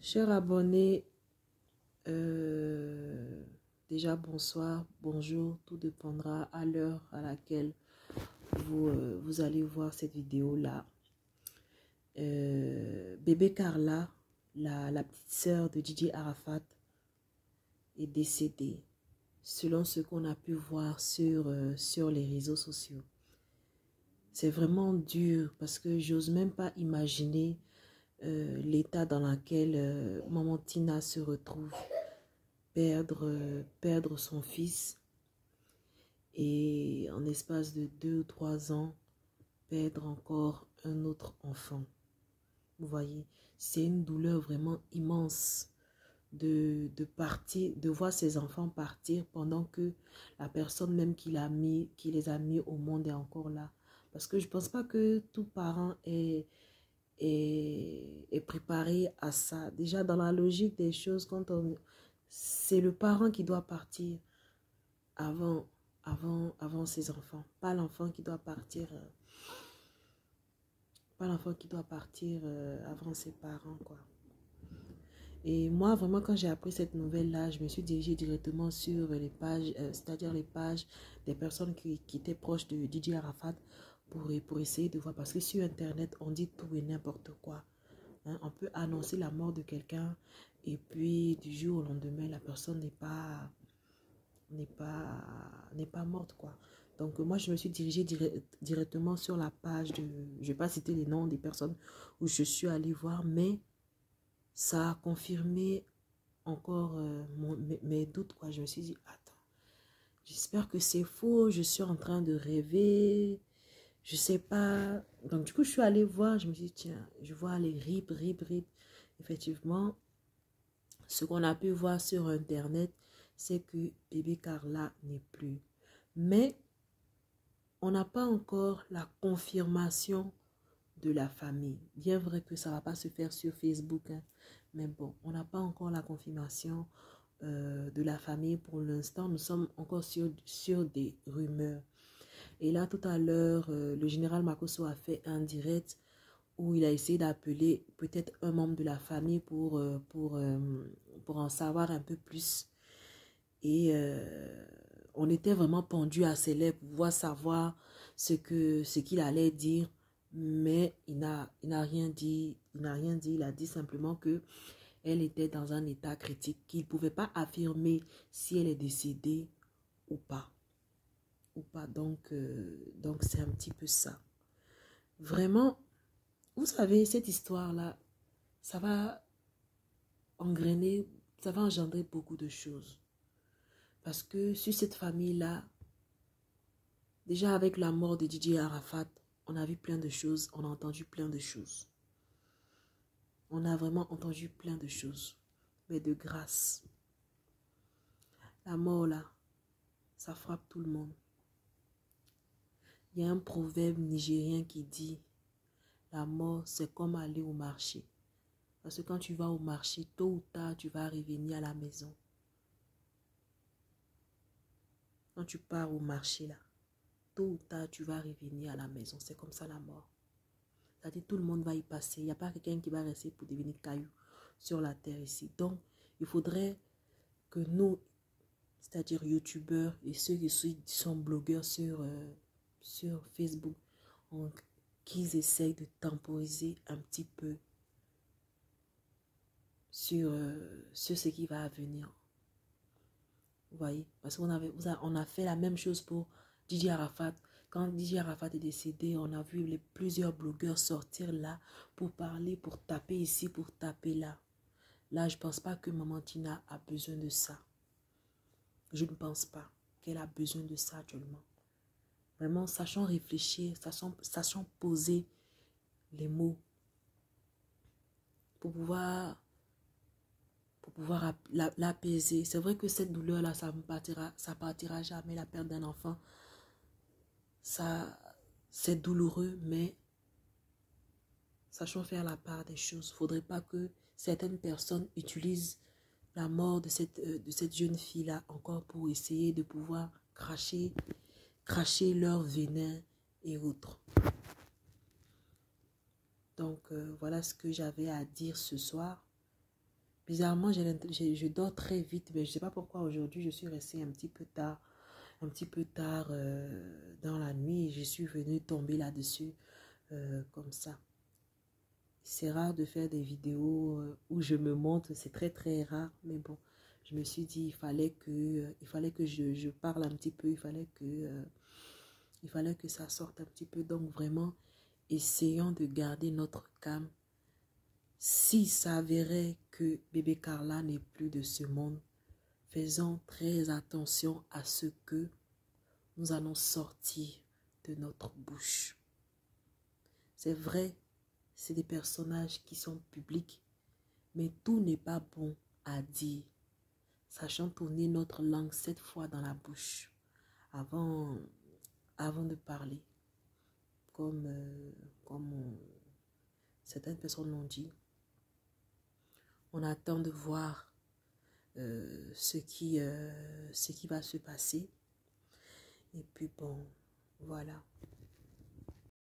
Chers abonnés, euh, déjà bonsoir, bonjour, tout dépendra à l'heure à laquelle vous allez voir cette vidéo-là. Bébé Carla, la petite sœur de Didier Arafat, est décédée, selon ce qu'on a pu voir sur les réseaux sociaux. C'est vraiment dur parce que j'ose même pas imaginer l'état dans lequel maman Tina se retrouve. Perdre son fils et en espace de 2 ou 3 ans, perdre encore un autre enfant. Vous voyez, c'est une douleur vraiment immense de partir, de voir ses enfants partir pendant que la personne même qui les a mis au monde est encore là. Parce que je ne pense pas que tout parent est préparé à ça. Déjà, dans la logique des choses, c'est le parent qui doit partir avant ses enfants. Pas l'enfant qui doit partir. Pas l'enfant qui doit partir avant ses parents, quoi. Et moi, vraiment, quand j'ai appris cette nouvelle-là, je me suis dirigée directement sur les pages, c'est-à-dire les pages des personnes qui étaient proches de Didier Arafat pour essayer de voir. Parce que sur Internet, on dit tout et n'importe quoi. Hein, on peut annoncer la mort de quelqu'un et puis du jour au lendemain, la personne n'est pas morte, quoi. Donc moi, je me suis dirigée directement sur la page de... Je ne vais pas citer les noms des personnes où je suis allée voir, mais ça a confirmé encore mes doutes, quoi. Je me suis dit, attends, j'espère que c'est faux, je suis en train de rêver, je sais pas. Donc du coup, je suis allée voir, je me suis dit, tiens, je vois les rip. Effectivement, ce qu'on a pu voir sur Internet, c'est que bébé Carla n'est plus. Mais on n'a pas encore la confirmation de la famille. Bien vrai que ça ne va pas se faire sur Facebook, hein, mais bon, on n'a pas encore la confirmation de la famille. Pour l'instant, nous sommes encore sur des rumeurs. Et là, tout à l'heure, le général Makosso a fait un direct où il a essayé d'appeler peut-être un membre de la famille pour en savoir un peu plus. Et on était vraiment pendu à ses lèvres pour pouvoir savoir ce qu'il allait dire. Mais il n'a rien dit. Il a dit simplement que elle était dans un état critique, qu'il ne pouvait pas affirmer si elle est décédée ou pas. Donc c'est un petit peu ça. Vraiment, vous savez, cette histoire-là, ça va engrainer, ça va engendrer beaucoup de choses. Parce que sur cette famille-là, déjà avec la mort de Didier Arafat, on a vu plein de choses, on a entendu plein de choses. On a vraiment entendu plein de choses. Mais de grâce, la mort là, ça frappe tout le monde. Il y a un proverbe nigérien qui dit, la mort c'est comme aller au marché. Parce que quand tu vas au marché, tôt ou tard, tu vas revenir à la maison. Quand tu pars au marché là, tôt ou tard, tu vas revenir à la maison. C'est comme ça la mort. C'est-à-dire tout le monde va y passer. Il n'y a pas quelqu'un qui va rester pour devenir caillou sur la terre ici. Donc, il faudrait que nous, c'est-à-dire youtubeurs et ceux qui sont blogueurs sur Facebook, qu'ils essayent de temporiser un petit peu sur ce qui va venir. Vous voyez? Parce qu'on a fait la même chose pour Didier Arafat. Quand Didier Arafat est décédé, on a vu plusieurs blogueurs sortir là pour parler, pour taper ici, pour taper là. Là, je ne pense pas que maman Tina a besoin de ça. Je ne pense pas qu'elle a besoin de ça actuellement. Vraiment, sachant réfléchir, sachant poser les mots pour pouvoir l'apaiser. C'est vrai que cette douleur-là, ça partira jamais, la perte d'un enfant. Ça, c'est douloureux, mais sachons faire la part des choses. Il ne faudrait pas que certaines personnes utilisent la mort de cette jeune fille-là encore pour essayer de pouvoir cracher leur venin et autres. Donc, voilà ce que j'avais à dire ce soir. Bizarrement, je dors très vite, mais je ne sais pas pourquoi aujourd'hui, je suis restée un petit peu tard dans la nuit. Je suis venue tomber là-dessus comme ça. C'est rare de faire des vidéos où je me montre, c'est très très rare, mais bon, je me suis dit il fallait que je parle un petit peu, il fallait que ça sorte un petit peu. Donc vraiment, essayons de garder notre calme. Si ça avérait que bébé Carla n'est plus de ce monde, faisons très attention à ce que nous allons sortir de notre bouche. C'est vrai, c'est des personnages qui sont publics, mais tout n'est pas bon à dire. Sachons tourner notre langue 7 fois dans la bouche avant, avant de parler. Comme, certaines personnes l'ont dit, on attend de voir ce qui va se passer. Et puis bon, voilà.